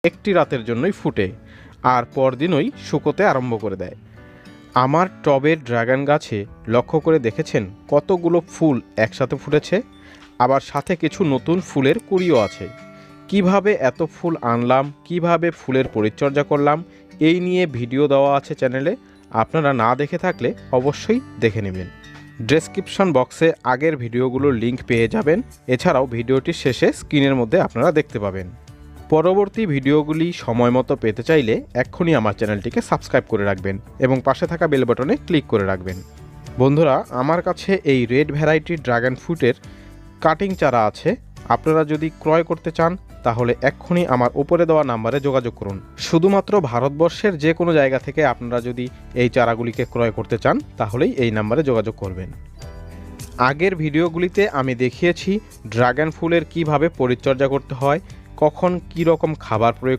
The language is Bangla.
একটি রাতের জন্যই ফুটে আর পরদিনই শুকোতে আরম্ভ করে দেয়। আমার টবের ড্রাগন গাছে লক্ষ্য করে দেখেছেন কতগুলো ফুল একসাথে ফুটেছে, আবার সাথে কিছু নতুন ফুলের কুঁড়িও আছে। কিভাবে এত ফুল আনলাম, কিভাবে ফুলের পরিচর্যা করলাম, এই নিয়ে ভিডিও দেওয়া আছে চ্যানেলে, আপনারা না দেখে থাকলে অবশ্যই দেখে নেবেন। ডেসক্রিপশন বক্সে আগের ভিডিওগুলোর লিংক পেয়ে যাবেন। এছাড়াও ভিডিওটির শেষে স্ক্রিনের মধ্যে আপনারা দেখতে পাবেন। পরবর্তী ভিডিওগুলি সময় মতো পেতে চাইলে এক্ষুনি আমার চ্যানেলটিকে সাবস্ক্রাইব করে রাখবেন এবং পাশে থাকা বেল বাটনে ক্লিক করে রাখবেন। বন্ধুরা, আমার কাছে এই রেড ভ্যারাইটির ড্রাগন ফ্রুটের কাটিং চারা আছে। আপনারা যদি ক্রয় করতে চান তাহলে এক্ষুনি আমার উপরে দেওয়া নাম্বারে যোগাযোগ করুন। শুধুমাত্র ভারতবর্ষের যে কোনো জায়গা থেকে আপনারা যদি এই চারাগুলিকে ক্রয় করতে চান তাহলেই এই নাম্বারে যোগাযোগ করবেন। আগের ভিডিওগুলিতে আমি দেখিয়েছি ড্রাগন ফুলের কিভাবে পরিচর্যা করতে হয়, কখন কী রকম খাবার প্রয়োগ